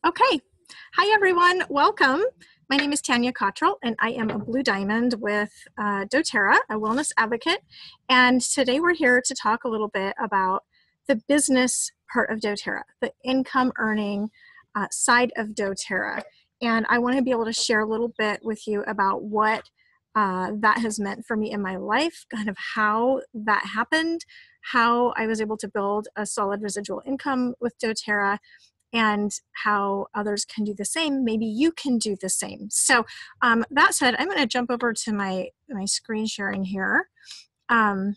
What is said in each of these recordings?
Okay. Hi, everyone. Welcome. My name is Tanya Cotterell, and I am a Blue Diamond with doTERRA, a wellness advocate. And today we're here to talk a little bit about the business part of doTERRA, the income earning side of doTERRA. And I want to be able to share a little bit with you about what that has meant for me in my life, kind of how that happened, how I was able to build a solid residual income with doTERRA, and how others can do the same. Maybe you can do the same. So that said, I'm going to jump over to my screen sharing here. There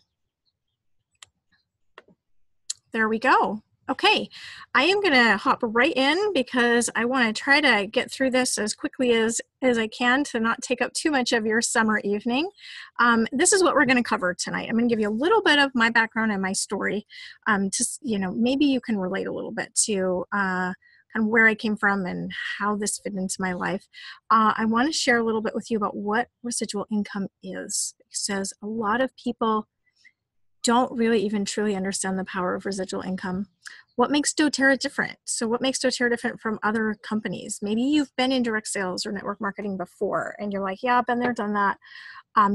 we go. Okay, I am going to hop right in because I want to try to get through this as quickly as I can to not take up too much of your summer evening. This is what we're going to cover tonight. I'm going to give you a little bit of my background and my story. Maybe you can relate a little bit to kind of where I came from and how this fit into my life. I want to share a little bit with you about what residual income is, because a lot of people don't really even truly understand the power of residual income. What makes doTERRA different? So what makes doTERRA different from other companies? Maybe you've been in direct sales or network marketing before and you're like, yeah, I've been there, done that.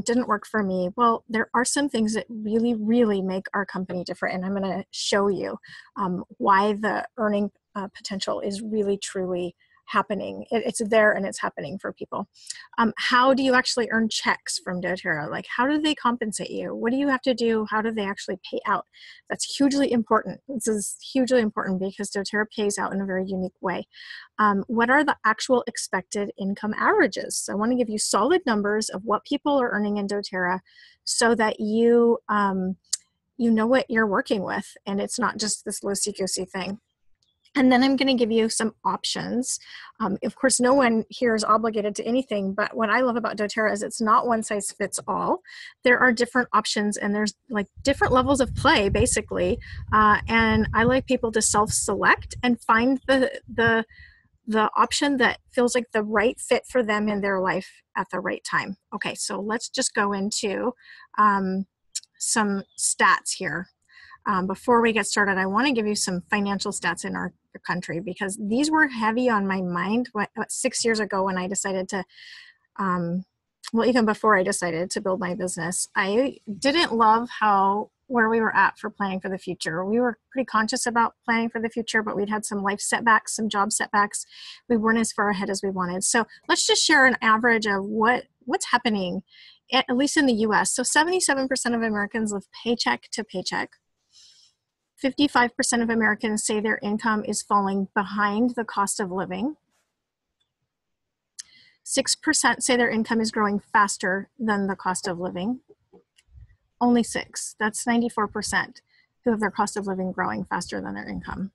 Didn't work for me. Well, there are some things that really, really make our company different. And I'm going to show you why the earning potential is really, truly happening. It's there and it's happening for people. How do you actually earn checks from doTERRA? Like, how do they compensate you? What do you have to do? How do they actually pay out? That's hugely important. This is hugely important because doTERRA pays out in a very unique way. What are the actual expected income averages? So I want to give you solid numbers of what people are earning in doTERRA so that you know what you're working with and it's not just this loosey-goosey thing. And then I'm going to give you some options. Of course, no one here is obligated to anything, but what I love about doTERRA is it's not one size fits all. There are different options and there's like different levels of play, basically. And I like people to self-select and find the option that feels like the right fit for them in their life at the right time. Okay, so let's just go into some stats here. Before we get started, I want to give you some financial stats in our country because these were heavy on my mind 6 years ago when I decided to, even before I decided to build my business. I didn't love where we were at for planning for the future. We were pretty conscious about planning for the future, but we'd had some life setbacks, some job setbacks. We weren't as far ahead as we wanted. So let's just share an average of what's happening, at least in the US. So 77% of Americans live paycheck to paycheck. 55% of Americans say their income is falling behind the cost of living. 6% say their income is growing faster than the cost of living. Only 6, that's 94%, who have their cost of living growing faster than their income.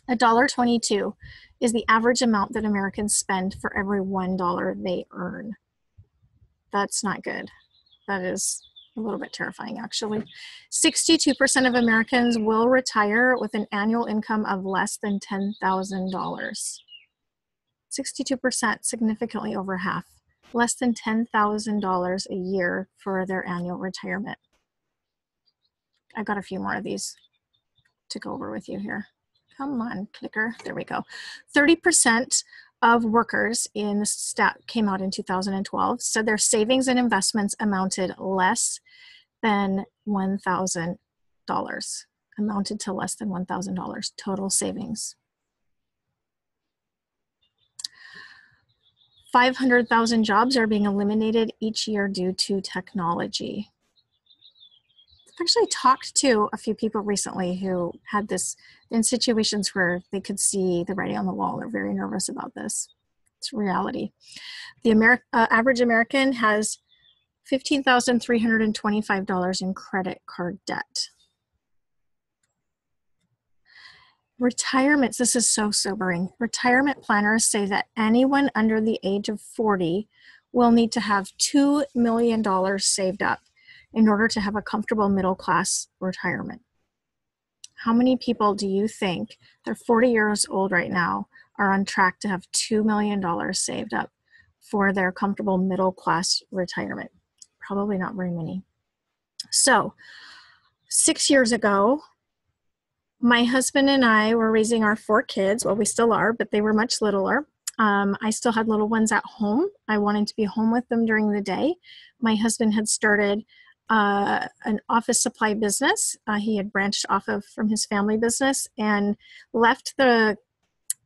$1.22 is the average amount that Americans spend for every $1 they earn. That's not good. That is a little bit terrifying, actually. 62% of Americans will retire with an annual income of less than $10,000. 62%, significantly over half, less than $10,000 a year for their annual retirement. I've got a few more of these to go over with you here. Come on, clicker. There we go. 30% of workers in the stat came out in 2012 said their savings and investments amounted less than $1,000, amounted to less than $1,000 total savings. 500,000 jobs are being eliminated each year due to technology. I've actually talked to a few people recently who had this in situations where they could see the writing on the wall. They're very nervous about this. It's reality. The average American has $15,325 in credit card debt. Retirements, this is so sobering. Retirement planners say that anyone under the age of 40 will need to have $2 million saved up in order to have a comfortable middle-class retirement. How many people do you think, they're 40 years old right now, are on track to have $2 million saved up for their comfortable middle-class retirement? Probably not very many. So 6 years ago, My husband and I were raising our 4 kids. Well, we still are, but they were much littler. I still had little ones at home. I wanted to be home with them during the day. My husband had started an office supply business. He had branched off of from his family business and left the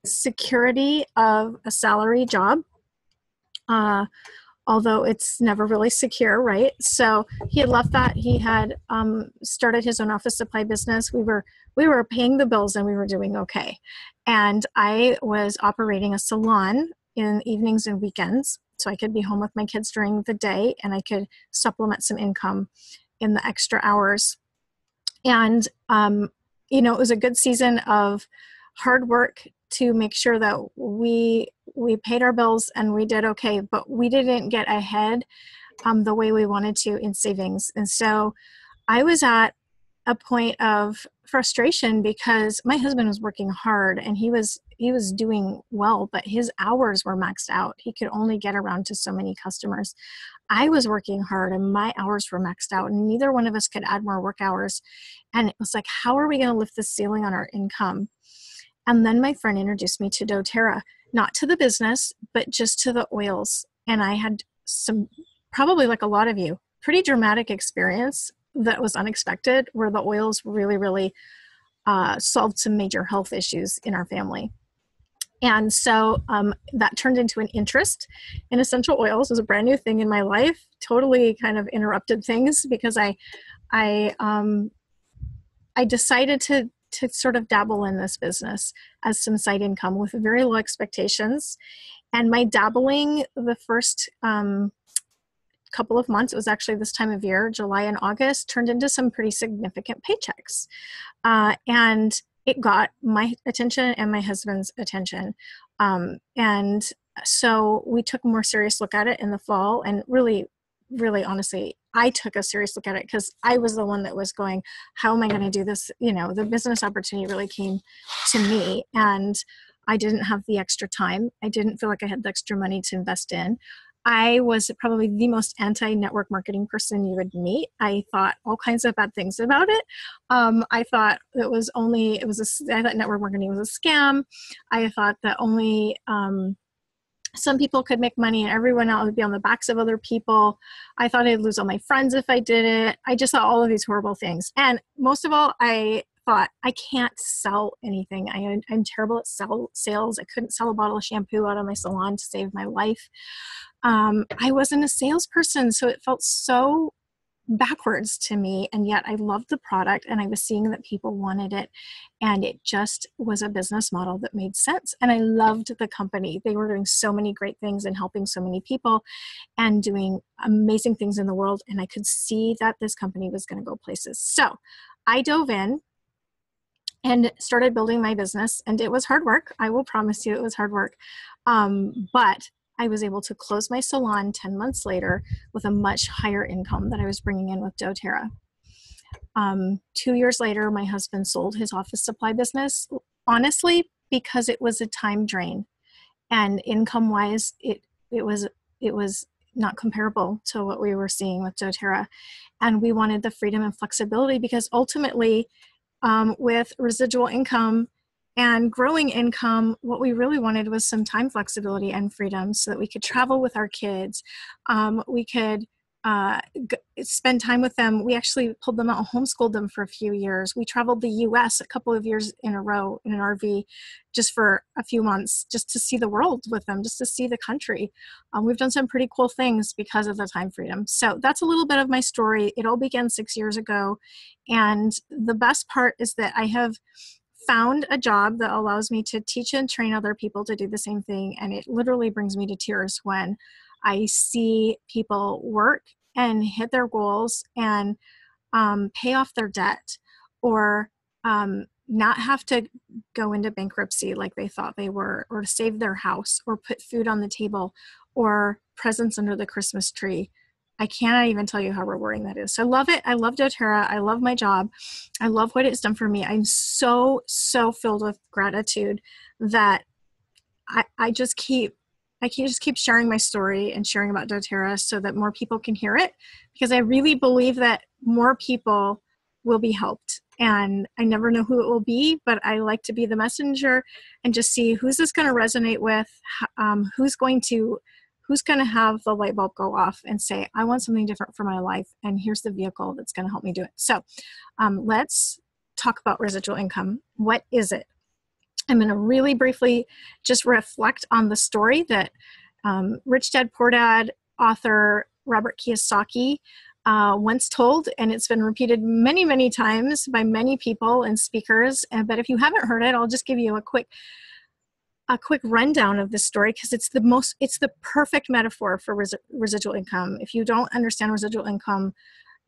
security of a salary job, although it's never really secure, right? So he had left that. He had started his own office supply business. We were paying the bills and we were doing okay. And I was operating a salon in evenings and weekends, so I could be home with my kids during the day and I could supplement some income in the extra hours. And it was a good season of hard work to make sure that we paid our bills and we did okay, but we didn't get ahead the way we wanted to in savings. And so I was at a point of frustration because my husband was working hard and he was doing well, but his hours were maxed out. He could only get around to so many customers. I was working hard and my hours were maxed out and neither one of us could add more work hours. And it was like, how are we going to lift the ceiling on our income? And then my friend introduced me to doTERRA, not to the business, but just to the oils. And I had some, probably like a lot of you, pretty dramatic experience that was unexpected, where the oils really, really solved some major health issues in our family. And so that turned into an interest in essential oils. It was a brand new thing in my life, totally kind of interrupted things because I decided to sort of dabble in this business as some side income with very low expectations. And my dabbling the first couple of months, it was actually this time of year, July and August, turned into some pretty significant paychecks. And it got my attention and my husband's attention. And so we took a more serious look at it in the fall, and really, really honestly, I took a serious look at it because I was the one that was going, how am I going to do this? The business opportunity really came to me and I didn't have the extra time. I didn't feel like I had the extra money to invest in. I was probably the most anti-network marketing person you would meet. I thought all kinds of bad things about it. I thought I thought network marketing was a scam. I thought that only some people could make money and everyone else would be on the backs of other people. I thought I'd lose all my friends if I did it. I just thought all of these horrible things. And most of all, I thought, I can't sell anything. I'm terrible at sales. I couldn't sell a bottle of shampoo out of my salon to save my life. I wasn't a salesperson, so it felt so backwards to me, and yet I loved the product and I was seeing that people wanted it, and it just was a business model that made sense. And I loved the company. They were doing so many great things and helping so many people and doing amazing things in the world, and I could see that this company was going to go places. So I dove in and started building my business, and it was hard work. I will promise you it was hard work, but I was able to close my salon 10 months later with a much higher income that I was bringing in with doTERRA. 2 years later, my husband sold his office supply business, honestly, because it was a time drain. And income-wise, it was not comparable to what we were seeing with doTERRA. And we wanted the freedom and flexibility because ultimately, with residual income and growing income, what we really wanted was some time flexibility and freedom so that we could travel with our kids. We could spend time with them. We actually pulled them out and homeschooled them for a few years. We traveled the U.S. a couple of years in a row in an RV just for a few months, just to see the world with them, just to see the country. We've done some pretty cool things because of the time freedom. So that's a little bit of my story. It all began 6 years ago. And the best part is that I have found a job that allows me to teach and train other people to do the same thing. And it literally brings me to tears when I see people work and hit their goals and pay off their debt, or not have to go into bankruptcy like they thought they were, or save their house, or put food on the table, or presents under the Christmas tree. I cannot even tell you how rewarding that is. So I love it. I love doTERRA. I love my job. I love what it's done for me. I'm so, so filled with gratitude that I just keep sharing my story and sharing about doTERRA so that more people can hear it, because I really believe that more people will be helped. And I never know who it will be, but I like to be the messenger and just see who's this going to resonate with, who's going to have the light bulb go off and say, I want something different for my life, and here's the vehicle that's going to help me do it. So let's talk about residual income. What is it? I'm going to really briefly just reflect on the story that Rich Dad Poor Dad author Robert Kiyosaki once told, and it's been repeated many, many times by many people and speakers. But if you haven't heard it, I'll just give you a quick rundown of this story, because it's the perfect metaphor for residual income. If you don't understand residual income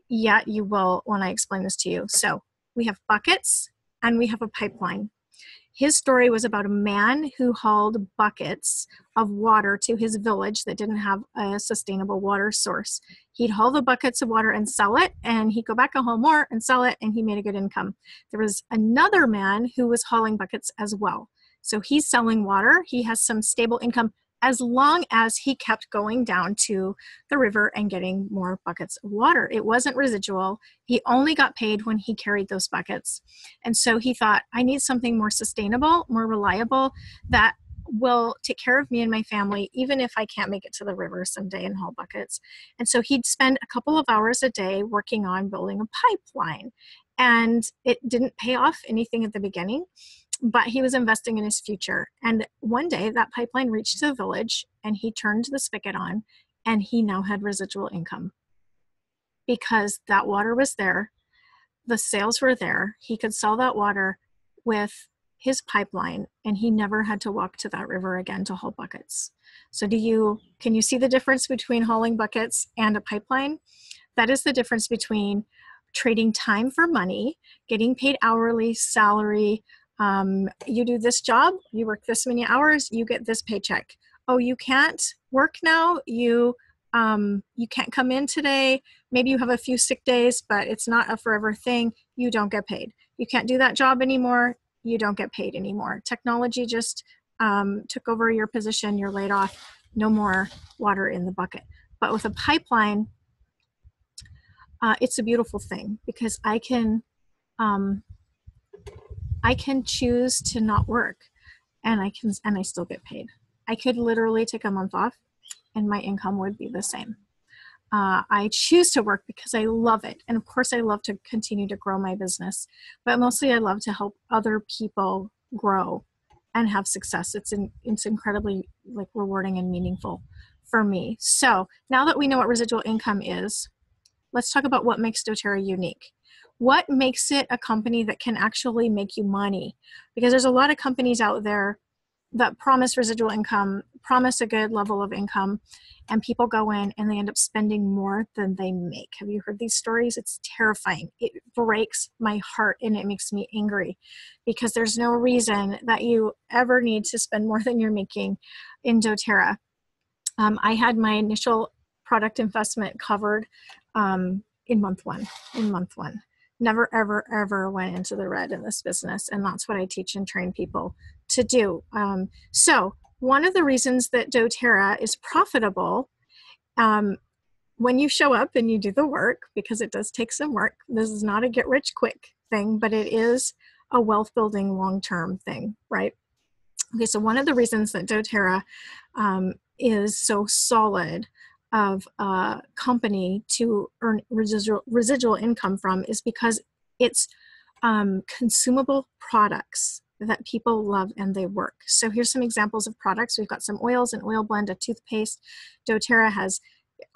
yet, you will when I explain this to you. So we have buckets and we have a pipeline. His story was about a man who hauled buckets of water to his village that didn't have a sustainable water source. He'd haul the buckets of water and sell it, and he'd go back and haul more and sell it, and he made a good income. There was another man who was hauling buckets as well. So he's selling water. He has some stable income as long as he kept going down to the river and getting more buckets of water. It wasn't residual. He only got paid when he carried those buckets. And so he thought, I need something more sustainable, more reliable, that will take care of me and my family, even if I can't make it to the river someday and haul buckets. And so he'd spend a couple of hours a day working on building a pipeline. And it didn't pay off anything at the beginning, but he was investing in his future. And one day that pipeline reached the village, and he turned the spigot on, and he now had residual income because that water was there. The sales were there. He could sell that water with his pipeline, and he never had to walk to that river again to haul buckets. So can you see the difference between hauling buckets and a pipeline? That is the difference between trading time for money, getting paid hourly, salary. You do this job, you work this many hours, you get this paycheck. Oh, you can't work now, you can't come in today, maybe you have a few sick days, but it's not a forever thing, you don't get paid. You can't do that job anymore, you don't get paid anymore. Technology just took over your position, you're laid off, no more water in the bucket. But with a pipeline, it's a beautiful thing, because I can choose to not work, and I still get paid. I could literally take a month off and my income would be the same. I choose to work because I love it. And of course I love to continue to grow my business, but mostly I love to help other people grow and have success. It's incredibly rewarding and meaningful for me. So now that we know what residual income is, let's talk about what makes doTERRA unique. What makes it a company that can actually make you money? Because there's a lot of companies out there that promise residual income, promise a good level of income, and people go in and they end up spending more than they make. Have you heard these stories? It's terrifying. It breaks my heart and it makes me angry, because there's no reason that you ever need to spend more than you're making in doTERRA. I had my initial product investment covered in month one. Never, ever, ever went into the red in this business. And that's what I teach and train people to do. So one of the reasons that doTERRA is profitable, when you show up and you do the work, because it does take some work, this is not a get rich quick thing, but it is a wealth building long-term thing, right? Okay, so one of the reasons that doTERRA is so solid of a company to earn residual income from is because it's consumable products that people love and they work. So here's some examples of products. We've got some oils, an oil blend, a toothpaste. doTERRA has,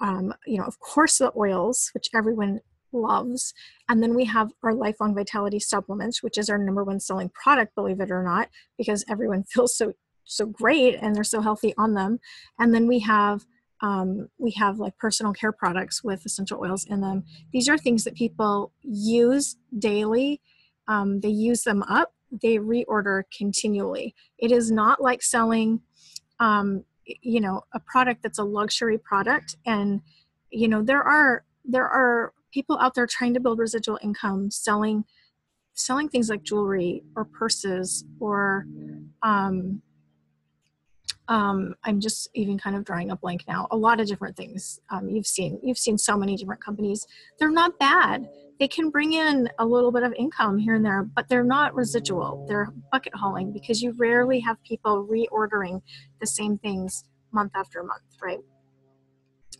of course, the oils, which everyone loves. And then we have our Lifelong Vitality supplements, which is our number one selling product, believe it or not, because everyone feels so great and they're so healthy on them. And then we have like personal care products with essential oils in them. These are things that people use daily. They use them up. They reorder continually. It is not like selling, a product that's a luxury product. And, there are people out there trying to build residual income, selling things like jewelry or purses or, I'm just even kind of drawing a blank now. A lot of different things. You've seen so many different companies. They're not bad. they can bring in a little bit of income here and there, but they're not residual. They're bucket hauling because you rarely have people reordering the same things month after month, right?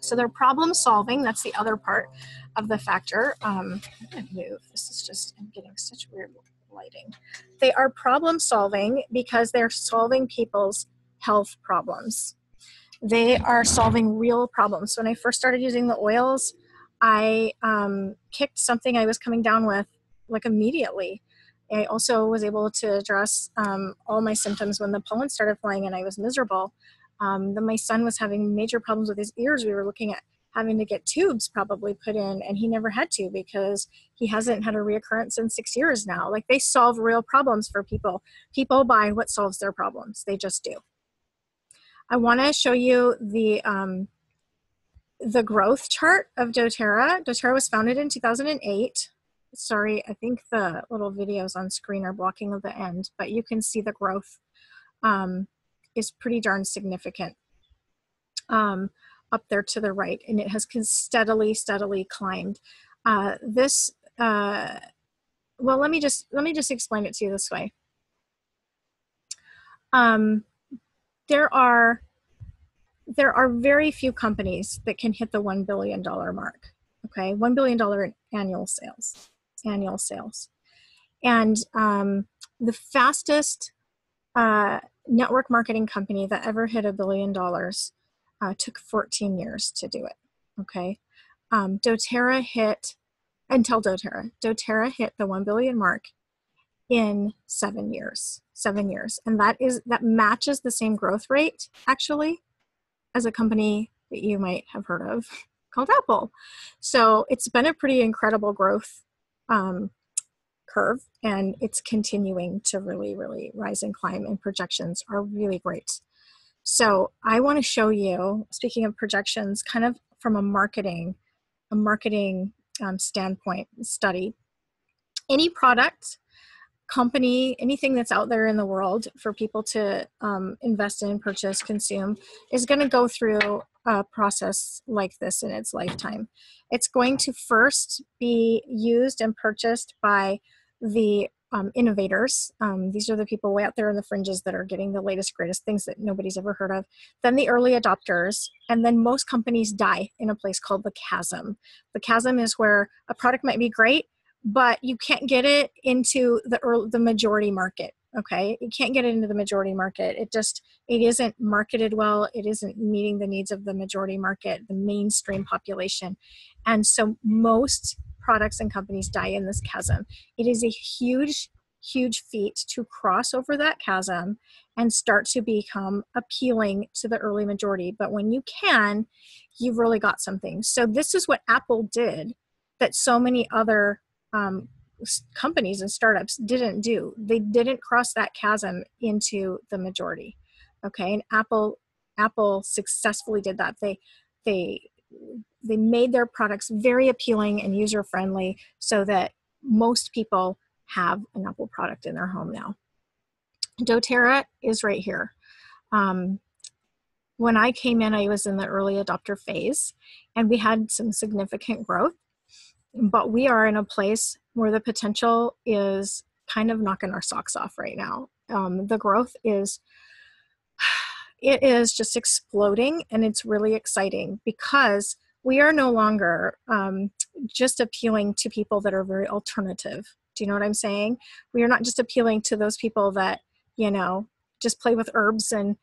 So they're problem solving. That's the other part of the factor. I'm going to move. This is just, I'm getting such weird lighting. They are problem solving because they're solving people's health problems. They are solving real problems. When I first started using the oils, I kicked something I was coming down with like immediately. I also was able to address all my symptoms when the pollen started flying and I was miserable. Then my son was having major problems with his ears. We were looking at having to get tubes probably put in, and he never had to because he hasn't had a reoccurrence in 6 years now. Like, they solve real problems for people. People buy what solves their problems. They just do. I want to show you the growth chart of doTERRA. doTERRA was founded in 2008. Sorry, I think the little videos on screen are blocking of the end, but you can see the growth is pretty darn significant up there to the right, and it has steadily climbed. Well, let me just explain it to you this way. There are very few companies that can hit the $1 billion mark. Okay, $1 billion in annual sales. And the fastest network marketing company that ever hit $1 billion took 14 years to do it. Okay, doTERRA hit the 1 billion mark in 7 years. And that matches the same growth rate actually as a company that you might have heard of called Apple. So it's been a pretty incredible growth curve, and it's continuing to really rise and climb, and projections are really great. So I want to show you, speaking of projections, kind of from a marketing standpoint study. Any product, company, anything that's out there in the world for people to invest in, purchase, consume, is going to go through a process like this in its lifetime. It's going to first be used and purchased by the innovators. These are the people way out there in the fringes that are getting the latest, greatest things that nobody's ever heard of. Then the early adopters, and then most companies die in a place called the chasm. The chasm is where a product might be great, but you can't get it into the majority market. Okay, you can't get it into the majority market. It isn't marketed well. It isn't meeting the needs of the majority market, the mainstream population, and so most products and companies die in this chasm. It is a huge feat to cross over that chasm and start to become appealing to the early majority. But when you can, you've really got something. So this is what Apple did that so many other companies and startups didn't do. They didn't cross that chasm into the majority. Okay, and Apple successfully did that. They made their products very appealing and user-friendly so that most people have an Apple product in their home now. doTERRA is right here. When I came in, I was in the early adopter phase, and we had some significant growth, but we are in a place where the potential is kind of knocking our socks off right now. The growth is just exploding, and it's really exciting because we are no longer just appealing to people that are very alternative. Do you know what I'm saying? We are not just appealing to those people that, just play with herbs and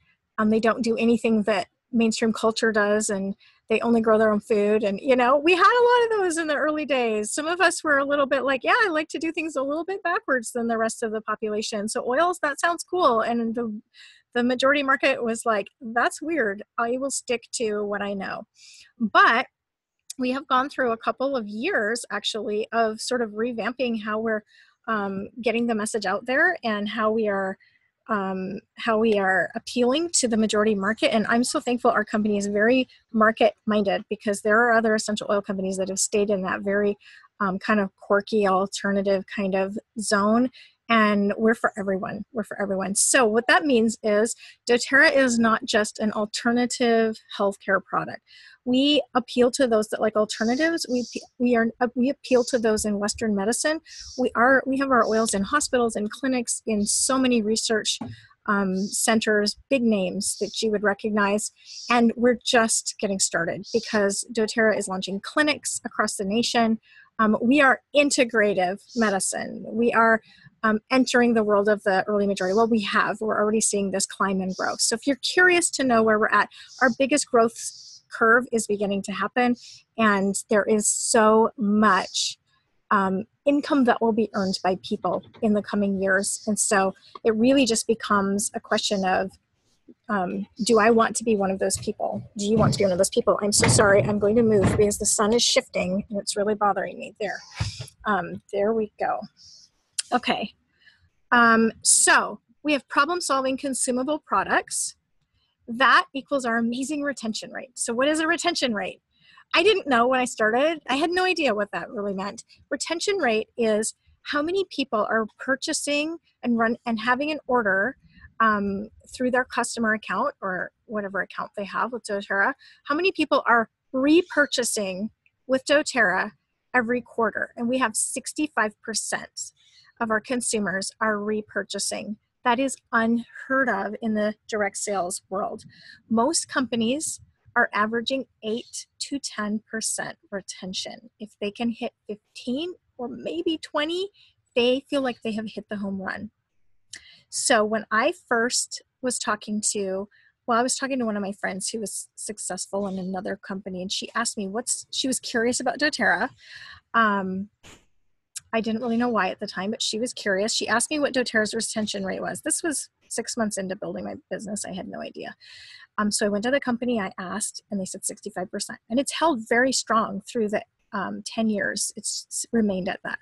they don't do anything that mainstream culture does, and they only grow their own food. And, we had a lot of those in the early days. Some of us were a little bit like, yeah, I like to do things a little bit backwards than the rest of the population. So oils, that sounds cool. And the majority market was like, that's weird. I will stick to what I know. But we have gone through a couple of years, actually, of sort of revamping how we're getting the message out there and how we are appealing to the majority market. And I'm so thankful our company is very market-minded, because there are other essential oil companies that have stayed in that very kind of quirky alternative kind of zone. And we're for everyone. We're for everyone. So what that means is doTERRA is not just an alternative healthcare product. We appeal to those that like alternatives. We appeal to those in Western medicine. We have our oils in hospitals and clinics, in so many research centers, big names that you would recognize. And we're just getting started because doTERRA is launching clinics across the nation. We are integrative medicine. We are entering the world of the early majority. Well, we're already seeing this climb and growth. So if you're curious to know where we're at, our biggest growth curve is beginning to happen, and there is so much income that will be earned by people in the coming years. And so it really just becomes a question of, do I want to be one of those people? Do you want to be one of those people? I'm so sorry, I'm going to move because the sun is shifting and it's really bothering me. There we go. Okay, so we have problem-solving consumable products. That equals our amazing retention rate. So what is a retention rate? I didn't know when I started. I had no idea what that really meant. Retention rate is how many people are purchasing and having an order through their customer account or whatever account they have with doTERRA. How many people are repurchasing with doTERRA every quarter? And we have 65% of our consumers are repurchasing. That is unheard of in the direct sales world. Most companies are averaging 8 to 10% retention. If they can hit 15 or maybe 20, they feel like they have hit the home run. So when I first was talking to one of my friends who was successful in another company, and she asked me she was curious about doTERRA. I didn't really know why at the time, but she was curious. She asked me what doTERRA's retention rate was. This was 6 months into building my business. I had no idea. So I went to the company, I asked, and they said 65%. And it's held very strong through the 10 years. It's remained at that.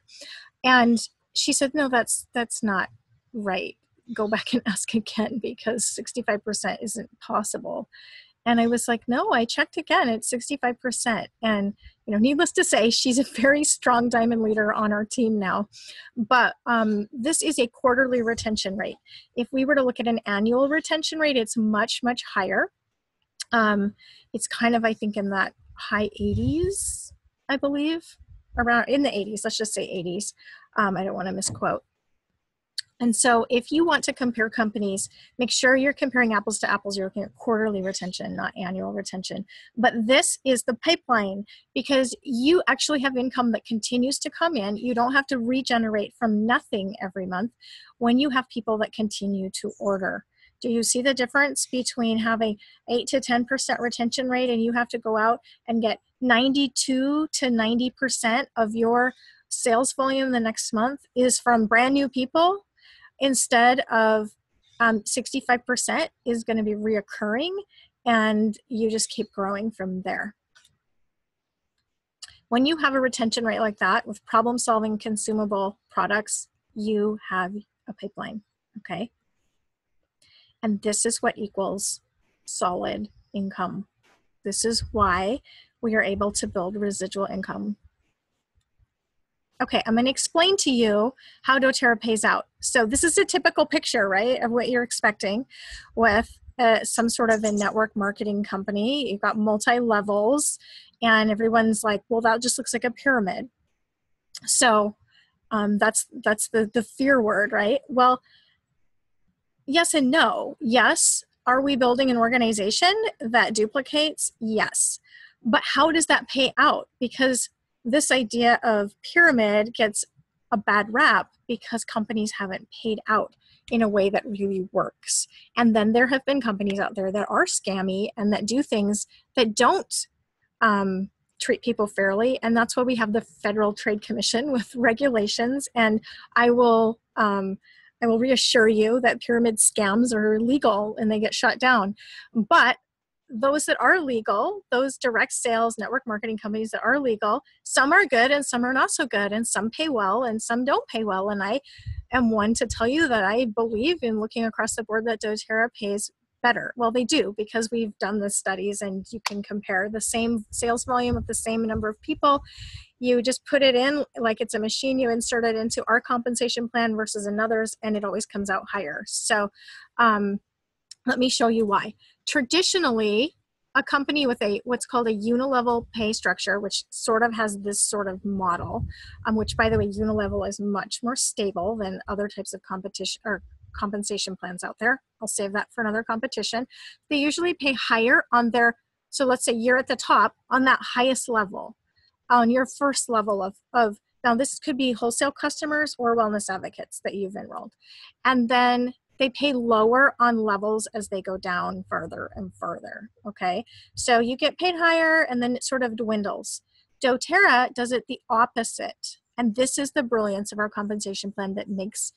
And she said, no, that's not right. Go back and ask again because 65% isn't possible. And I was like, no, I checked again, it's 65%. And, needless to say, she's a very strong diamond leader on our team now. But this is a quarterly retention rate. If we were to look at an annual retention rate, it's much, much higher. It's kind of, I think, in that high 80s, I believe, around in the 80s, let's just say 80s. I don't want to misquote. And so if you want to compare companies, make sure you're comparing apples to apples. You're looking at quarterly retention, not annual retention. But this is the pipeline because you actually have income that continues to come in. You don't have to regenerate from nothing every month when you have people that continue to order. Do you see the difference between having 8 to 10% retention rate and you have to go out and get 92 to 90% of your sales volume the next month is from brand new people? Instead of 65% is going to be reoccurring, and you just keep growing from there. When you have a retention rate like that with problem-solving consumable products, you have a pipeline, okay? And this is what equals solid income. This is why we are able to build residual income. Okay, I'm going to explain to you how doTERRA pays out. So this is a typical picture, right, of what you're expecting with some sort of a network marketing company. You've got multi-levels, and everyone's like, well, that just looks like a pyramid. So that's the fear word, right? Well, yes and no. Yes, are we building an organization that duplicates? Yes. But how does that pay out? Because this idea of pyramid gets a bad rap because companies haven't paid out in a way that really works. And then there have been companies out there that are scammy and that do things that don't treat people fairly. And that's why we have the Federal Trade Commission with regulations. And I will reassure you that pyramid scams are legal and they get shut down. But those that are legal, those direct sales network marketing companies that are legal, some are good and some are not so good, and some pay well and some don't pay well. And I am one to tell you that I believe in looking across the board that doTERRA pays better. Well, they do, because we've done the studies and you can compare the same sales volume with the same number of people. You just put it in like it's a machine. You insert it into our compensation plan versus another's, and it always comes out higher. So let me show you why. Traditionally, a company with what's called a unilevel pay structure, which sort of has this sort of model, which, by the way, unilevel is much more stable than other types of competition or compensation plans out there. I'll save that for another competition. They usually pay higher on their, so let's say you're at the top on that highest level, on your first level of now this could be wholesale customers or wellness advocates that you've enrolled. And then they pay lower on levels as they go down further and further, okay? So you get paid higher and then it sort of dwindles. doTERRA does it the opposite. And this is the brilliance of our compensation plan that makes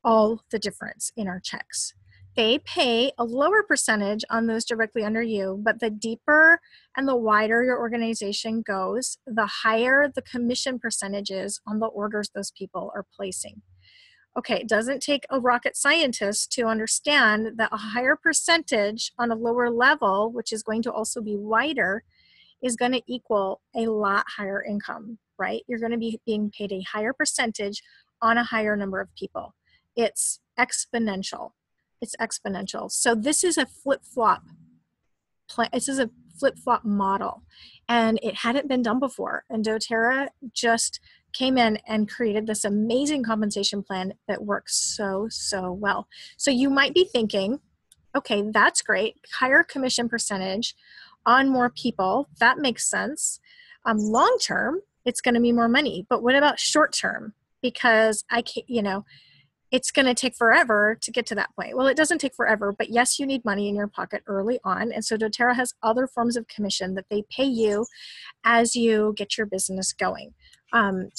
all the difference in our checks. They pay a lower percentage on those directly under you, but the deeper and the wider your organization goes, the higher the commission percentage is on the orders those people are placing. Okay, it doesn't take a rocket scientist to understand that a higher percentage on a lower level, which is going to also be wider, is going to equal a lot higher income, right? You're going to be being paid a higher percentage on a higher number of people. It's exponential. It's exponential. So this is a flip-flop plan. This is a flip-flop model, and it hadn't been done before. And doTERRA just came in and created this amazing compensation plan that works so well. So you might be thinking, okay, that's great. Higher commission percentage on more people. That makes sense. Long term, it's going to be more money. But what about short term? Because I can't, it's going to take forever to get to that point. Well, it doesn't take forever, but yes, you need money in your pocket early on. And so doTERRA has other forms of commission that they pay you as you get your business going. One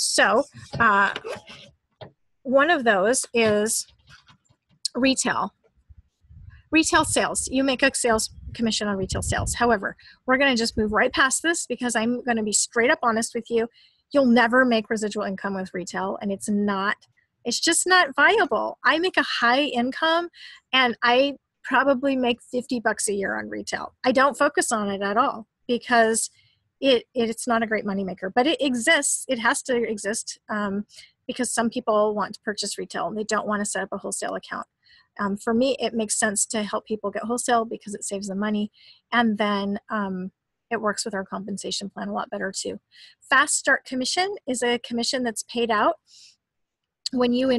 of those is retail sales. You make a sales commission on retail sales. However, we're going to just move right past this because I'm going to be straight up honest with you. You'll never make residual income with retail, and it's just not viable. I make a high income and I probably make $50 a year on retail. I don't focus on it at all because it's not a great moneymaker, but it exists. It has to exist because some people want to purchase retail and they don't want to set up a wholesale account. For me, it makes sense to help people get wholesale because it saves them money. And then it works with our compensation plan a lot better too. Fast Start Commission is a commission that's paid out when you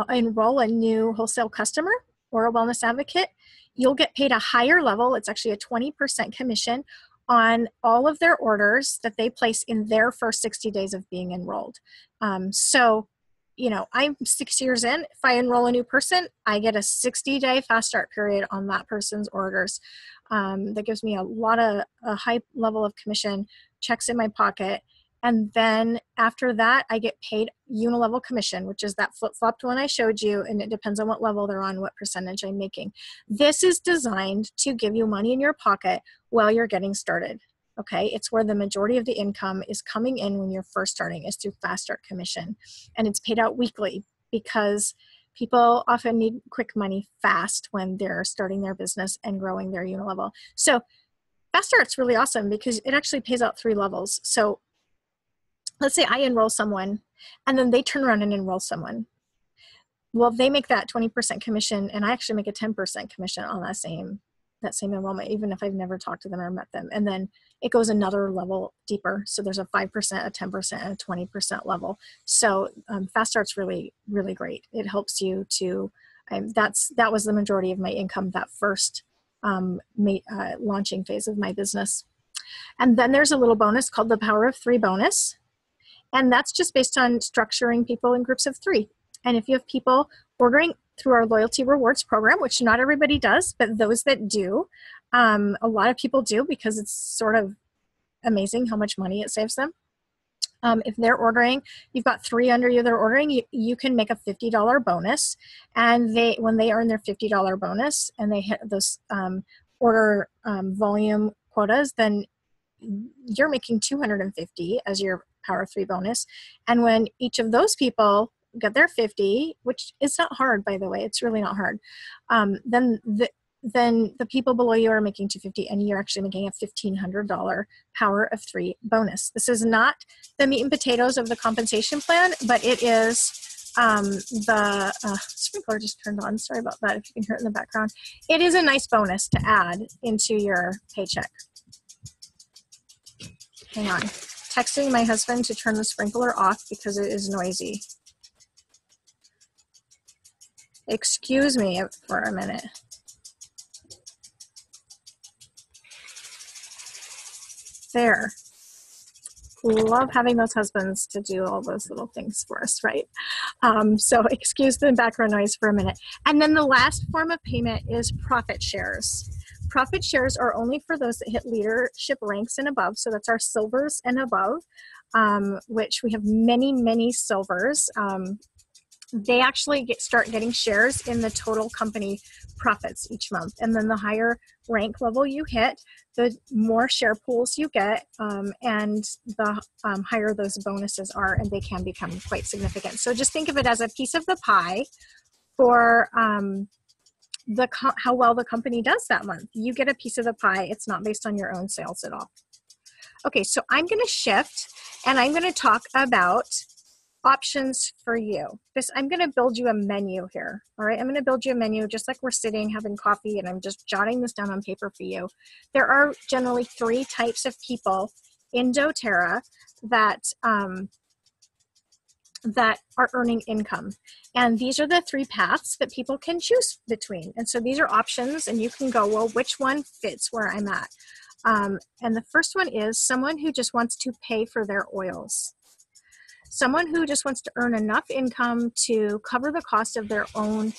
enroll a new wholesale customer or a wellness advocate. You'll get paid a higher level. It's actually a 20% commission on all of their orders that they place in their first 60 days of being enrolled. So, I'm 6 years in. If I enroll a new person, I get a 60-day fast start period on that person's orders. That gives me a high level of commission, checks in my pocket. And then after that, I get paid unilevel commission, which is that flip-flopped one I showed you, and it depends on what level they're on, what percentage I'm making. This is designed to give you money in your pocket while you're getting started, okay? It's where the majority of the income is coming in when you're first starting, is through Fast Start Commission. And it's paid out weekly because people often need quick money fast when they're starting their business and growing their unilevel. So Fast Start's really awesome because it actually pays out 3 levels. So let's say I enroll someone and then they turn around and enroll someone. Well, they make that 20% commission and I actually make a 10% commission on that same enrollment, even if I've never talked to them or met them. And then it goes another level deeper. So there's a 5%, a 10%, and a 20% level. So Fast Start's really, really great. It helps you to, that was the majority of my income that first launching phase of my business. And then there's a little bonus called the Power of 3 bonus. And that's just based on structuring people in groups of 3. And if you have people ordering through our loyalty rewards program, which not everybody does, but those that do, a lot of people do because it's sort of amazing how much money it saves them. If they're ordering, you've got 3 under you, they're ordering, you can make a $50 bonus. And when they earn their $50 bonus and they hit those order volume quotas, then you're making $250 as your Power 3 bonus. And when each of those people get their 50, which is not hard, by the way, it's really not hard, then then the people below you are making $250, and you're actually making a $1,500 Power of 3 bonus. This is not the meat and potatoes of the compensation plan, but it is the sprinkler just turned on. Sorry about that if you can hear it in the background. It is a nice bonus to add into your paycheck. Hang on. Texting my husband to turn the sprinkler off because it is noisy. Excuse me for a minute. There. Love having those husbands to do all those little things for us, right? So excuse the background noise for a minute. And then the last form of payment is profit shares. Profit shares are only for those that hit leadership ranks and above. So that's our silvers and above, which we have many, many silvers. They actually start getting shares in the total company profits each month. And then the higher rank level you hit, the more share pools you get, and the higher those bonuses are, and they can become quite significant. So just think of it as a piece of the pie for how well the company does that month. You get a piece of the pie. It's not based on your own sales at all. Okay, so I'm going to shift, and I'm going to talk about options for you. I'm going to build you a menu here. All right, I'm going to build you a menu just like we're sitting having coffee, and I'm just jotting this down on paper for you. There are generally 3 types of people in doTERRA that are earning income, and these are the 3 paths that people can choose between. And so these are options, and you can go, well, which one fits where I'm at? And the first one is someone who just wants to pay for their oils. Someone who just wants to earn enough income to cover the cost of their own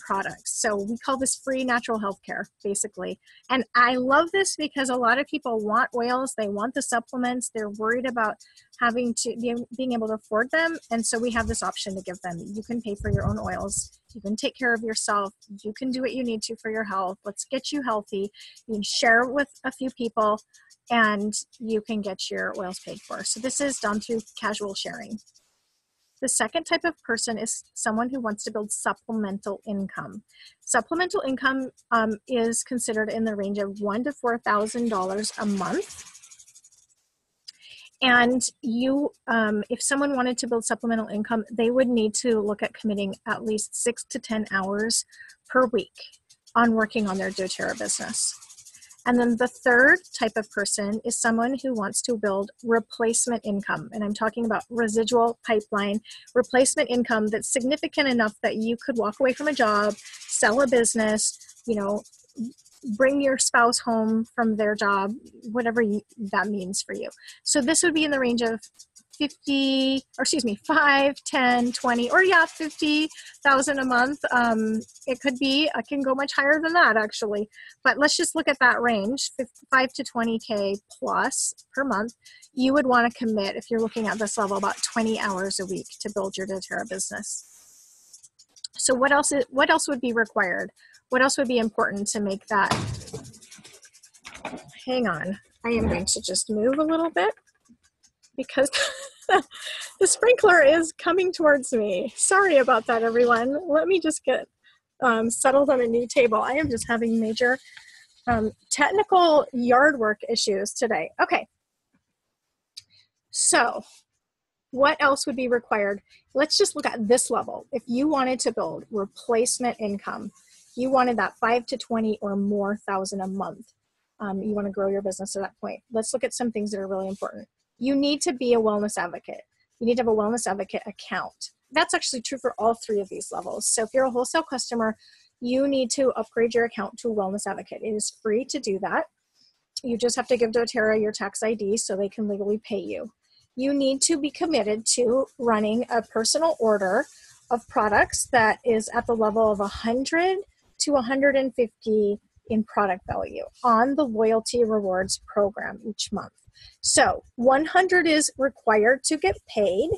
products. So we call this free natural health care, basically. And I love this because a lot of people want oils, they want the supplements, they're worried about being able to afford them. And so we have this option to give them. You can pay for your own oils. You can take care of yourself. You can do what you need to for your health. Let's get you healthy. You can share it with a few people, and you can get your oils paid for. So this is done through casual sharing. The second type of person is someone who wants to build supplemental income. Supplemental income is considered in the range of $1,000 to $4,000 a month. And you, if someone wanted to build supplemental income, they would need to look at committing at least 6 to 10 hours per week on working on their doTERRA business. And then the third type of person is someone who wants to build replacement income. And I'm talking about residual pipeline replacement income that's significant enough that you could walk away from a job, sell a business, bring your spouse home from their job, whatever that means for you. So this would be in the range of 5, 10, 20, or 50,000 a month. It can go much higher than that actually, but let's just look at that range, 5 to 20K plus per month. You would want to commit, if you're looking at this level, about 20 hours a week to build your doTERRA business. So what else would be required? What else would be important to make that? Hang on, I am going to just move a little bit because the sprinkler is coming towards me. Sorry about that, everyone. Let me just get settled on a new table. I am just having major technical yard work issues today. Okay, so what else would be required? Let's just look at this level. If you wanted to build replacement income, you wanted that 5 to 20 or more thousand a month. You want to grow your business at that point. Let's look at some things that are really important. You need to be a wellness advocate. You need to have a wellness advocate account. That's actually true for all 3 of these levels. So if you're a wholesale customer, you need to upgrade your account to a wellness advocate. It is free to do that. You just have to give doTERRA your tax ID so they can legally pay you. You need to be committed to running a personal order of products that is at the level of 100 to 150 in product value on the loyalty rewards program each month. So 100 is required to get paid.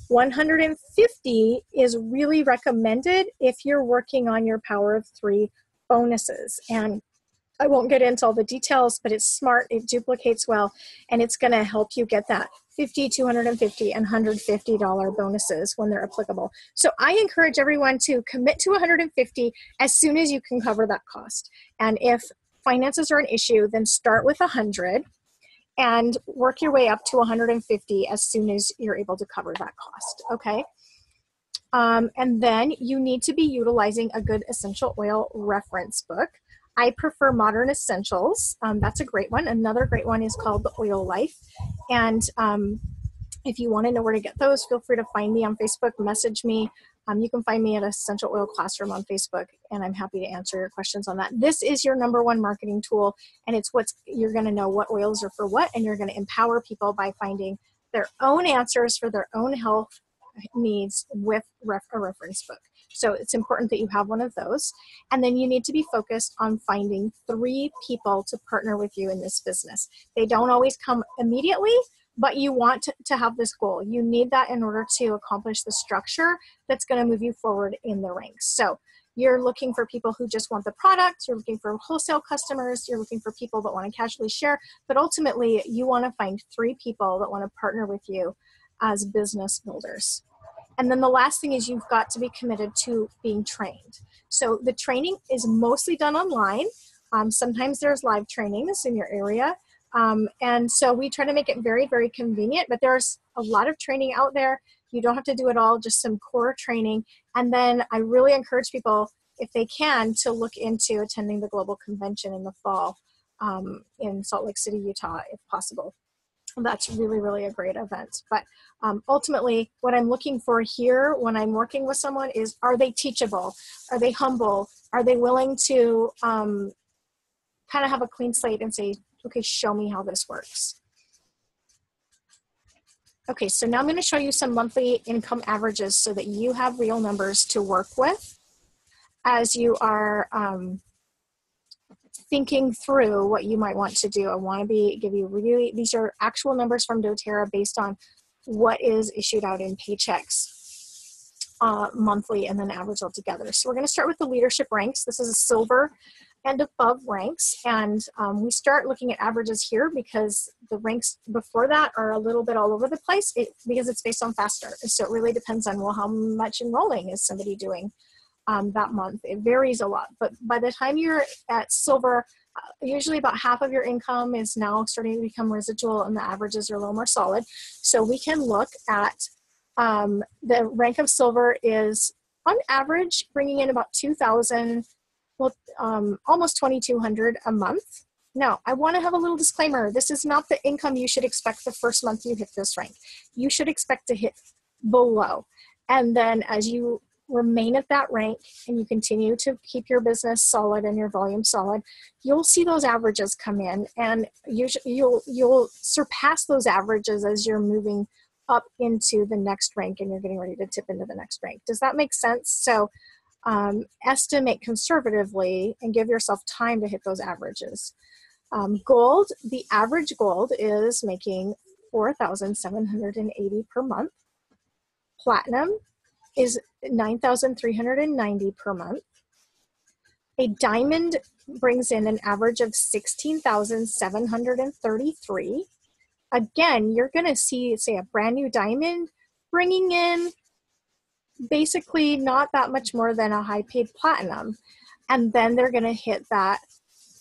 150 is really recommended if you're working on your Power of 3 bonuses. And I won't get into all the details, but it's smart, it duplicates well, and it's going to help you get that $50, $250, and $150 bonuses when they're applicable. So I encourage everyone to commit to $150 as soon as you can cover that cost. And if finances are an issue, then start with $100 and work your way up to $150 as soon as you're able to cover that cost, okay? And then you need to be utilizing a good essential oil reference book. I prefer Modern Essentials. That's a great one. Another great one is called The Oil Life. And if you want to know where to get those, feel free to find me on Facebook, message me. You can find me at Essential Oil Classroom on Facebook, and I'm happy to answer your questions on that. This is your #1 marketing tool, and it's you're going to know what oils are for what, and you're going to empower people by finding their own answers for their own health needs with a reference book. So it's important that you have one of those. And then you need to be focused on finding 3 people to partner with you in this business. They don't always come immediately, but you want to have this goal. You need that in order to accomplish the structure that's going to move you forward in the ranks. So you're looking for people who just want the product, you're looking for wholesale customers, you're looking for people that want to casually share, but ultimately you want to find 3 people that want to partner with you as business builders. And then the last thing is you've got to be committed to being trained. So the training is mostly done online. Sometimes there's live trainings in your area. And so we try to make it very, very convenient, but there's a lot of training out there. You don't have to do it all, just some core training. And then I really encourage people, if they can, to look into attending the Global Convention in the fall in Salt Lake City, Utah, if possible. That's really, really a great event. But ultimately, what I'm looking for here when I'm working with someone is, are they teachable? Are they humble? Are they willing to kind of have a clean slate and say, okay, show me how this works. Okay, so now I'm going to show you some monthly income averages so that you have real numbers to work with as you are thinking through what you might want to do. I want to give you really, these are actual numbers from doTERRA based on what is issued out in paychecks monthly and then average altogether. So we're going to start with the leadership ranks. This is a silver and above ranks, and we start looking at averages here because the ranks before that are a little bit all over the place because it's based on fast start. So it really depends on, well, how much enrolling is somebody doing that month. It varies a lot, but by the time you're at silver, usually about half of your income is now starting to become residual and the averages are a little more solid. So we can look at the rank of silver is on average bringing in about 2,000, well, almost 2,200 a month. Now, I want to have a little disclaimer. This is not the income you should expect the first month you hit this rank. You should expect to hit below. And then as you remain at that rank and you continue to keep your business solid and your volume solid, you'll see those averages come in, and you'll surpass those averages as you're moving up into the next rank and you're getting ready to tip into the next rank. Does that make sense? So estimate conservatively and give yourself time to hit those averages. Gold, the average gold is making $4,780 per month. Platinum is $9,390 per month. A diamond brings in an average of $16,733. Again, you're going to see, say, a brand new diamond bringing in basically not that much more than a high-paid platinum. And then they're going to hit that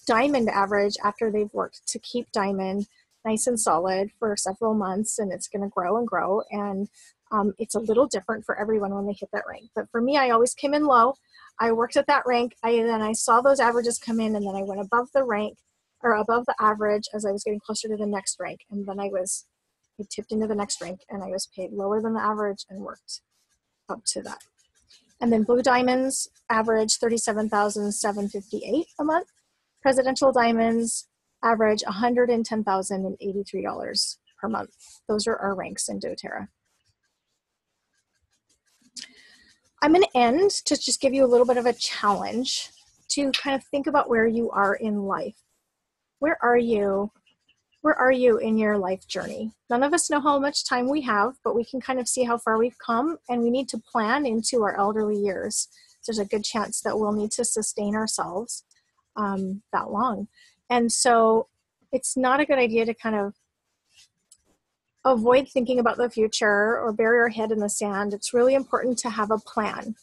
diamond average after they've worked to keep diamond nice and solid for several months, and it's going to grow and grow. And it's a little different for everyone when they hit that rank. But for me, I always came in low. I worked at that rank. Then I saw those averages come in, and then I went above the rank or above the average as I was getting closer to the next rank. And then I tipped into the next rank, and I was paid lower than the average and worked up to that. And then blue diamonds average $37,758 a month. Presidential diamonds average $110,083 per month. Those are our ranks in doTERRA. I'm going to end to just give you a little bit of a challenge to kind of think about where you are in life. Where are you? Where are you in your life journey? None of us know how much time we have, but we can kind of see how far we've come, and we need to plan into our elderly years. There's a good chance that we'll need to sustain ourselves. that long. And so it's not a good idea to kind of avoid thinking about the future or bury our head in the sand. It's really important to have a plan.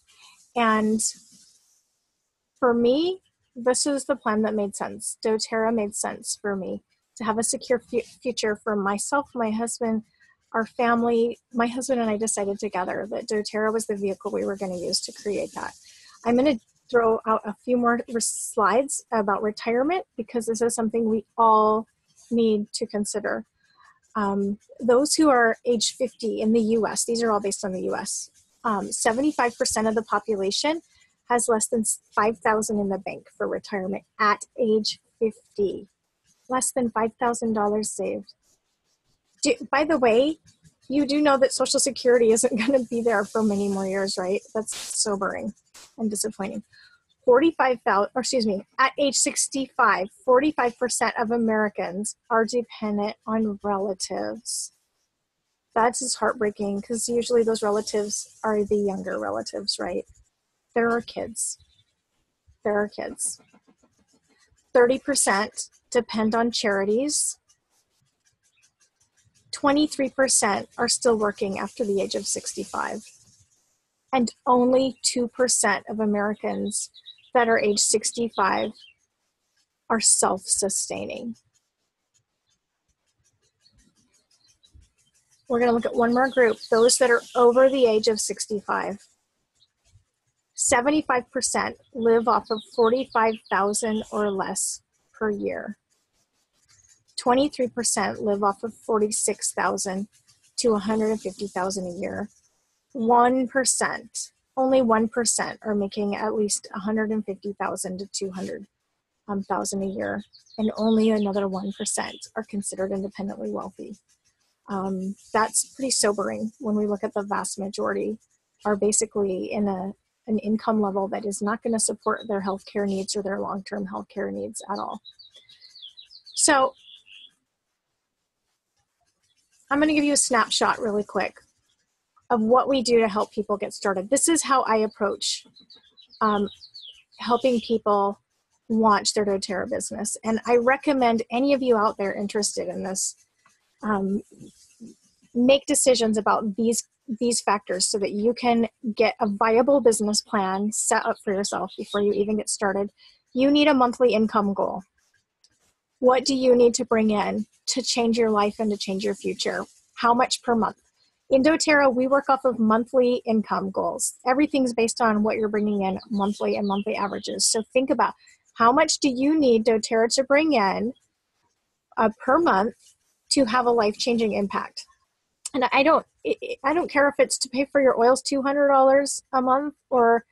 And for me, this is the plan that made sense. doTERRA made sense for me to have a secure future for myself, my husband, our family. My husband and I decided together that doTERRA was the vehicle we were going to use to create that. I'm going to throw out a few more slides about retirement because this is something we all need to consider. Those who are age 50 in the US, these are all based on the US, 75% of the population has less than $5,000 in the bank for retirement at age 50. Less than $5,000 saved. By the way, you do know that Social Security isn't going to be there for many more years, right? That's sobering and disappointing. At age 65, 45% of Americans are dependent on relatives. That's just heartbreaking because usually those relatives are the younger relatives, right? There are kids. 30% depend on charities. 23% are still working after the age of 65. And only 2% of Americans that are age 65 are self-sustaining. We're going to look at one more group, those that are over the age of 65. 75% live off of $45,000 or less per year. 23% live off of $46,000 to $150,000 a year. 1%, only 1% are making at least $150,000 to $200,000 a year, and only another 1% are considered independently wealthy. That's pretty sobering when we look at the vast majority are basically in an income level that is not going to support their healthcare needs or their long-term healthcare needs at all. So I'm going to give you a snapshot really quick of what we do to help people get started. This is how I approach helping people launch their doTERRA business. And I recommend any of you out there interested in this make decisions about these factors so that you can get a viable business plan set up for yourself before you even get started. You need a monthly income goal. What do you need to bring in to change your life and to change your future? How much per month? In doTERRA, we work off of monthly income goals. Everything's based on what you're bringing in monthly and monthly averages. So think about how much do you need doTERRA to bring in per month to have a life-changing impact? And I don't care if it's to pay for your oils $200 a month or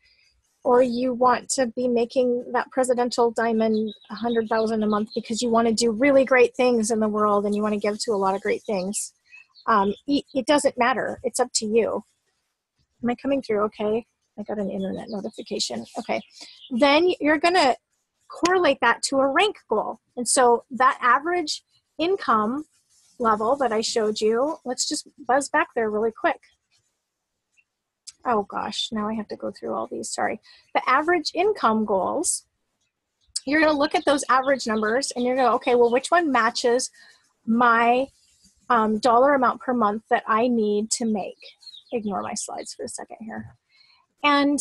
you want to be making that presidential diamond $100,000 a month because you want to do really great things in the world and you want to give to a lot of great things. It doesn't matter. It's up to you. Am I coming through okay? I got an internet notification. Okay. Then you're going to correlate that to a rank goal. And so that average income level that I showed you, let's just buzz back there really quick. Oh gosh, now I have to go through all these, sorry. The average income goals, you're going to look at those average numbers and you're going to go, okay, well, which one matches my dollar amount per month that I need to make? Ignore my slides for a second here. And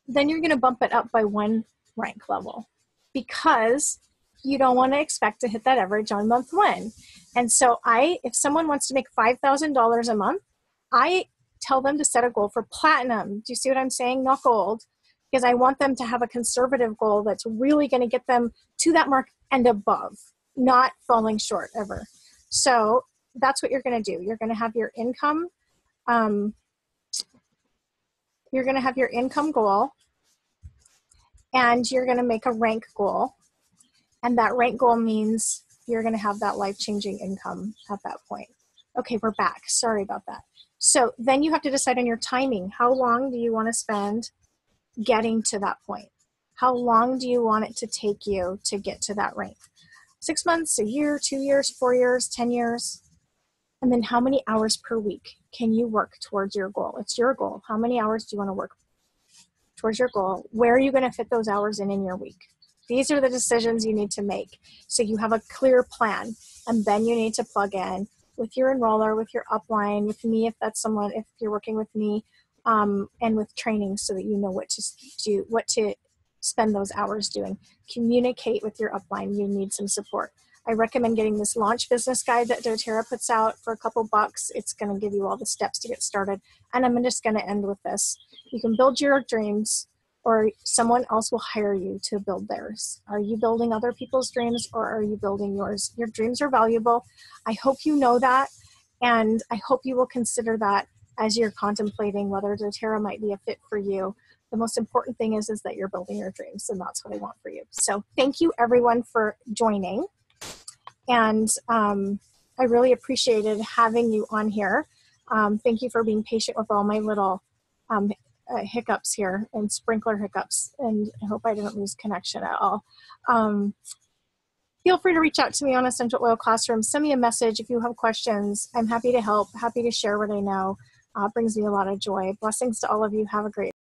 then you're going to bump it up by one rank level because you don't want to expect to hit that average on month one. And so if someone wants to make $5,000 a month, I tell them to set a goal for platinum. Do you see what I'm saying? Not gold, because I want them to have a conservative goal that's really going to get them to that mark and above, not falling short ever. So that's what you're going to do. You're going to have your income. You're going to have your income goal, and you're going to make a rank goal. And that rank goal means you're going to have that life-changing income at that point. Okay, we're back. Sorry about that. So then you have to decide on your timing. How long do you want to spend getting to that point? How long do you want it to take you to get to that rank? 6 months, a year, 2 years, 4 years, 10 years? And then how many hours per week can you work towards your goal? It's your goal. How many hours do you want to work towards your goal, where are you going to fit those hours in your week? These are the decisions you need to make. So you have a clear plan, and then you need to plug in with your enroller, with your upline, with me, if that's someone, if you're working with me, and with training, so that you know what to do, what to spend those hours doing. Communicate with your upline. You need some support. I recommend getting this launch business guide that doTERRA puts out for a couple bucks. It's going to give you all the steps to get started. And I'm just going to end with this. You can build your dreams, or someone else will hire you to build theirs. Are you building other people's dreams, or are you building yours? Your dreams are valuable. I hope you know that, and I hope you will consider that as you're contemplating whether doTERRA might be a fit for you. The most important thing is that you're building your dreams, and that's what I want for you. So thank you everyone for joining. And I really appreciated having you on here. Thank you for being patient with all my little hiccups here, and sprinkler hiccups, and I hope I didn't lose connection at all. Feel free to reach out to me on Essential Oil Classroom. Send me a message if you have questions. I'm happy to help, happy to share what I know. Brings me a lot of joy. Blessings to all of you. Have a great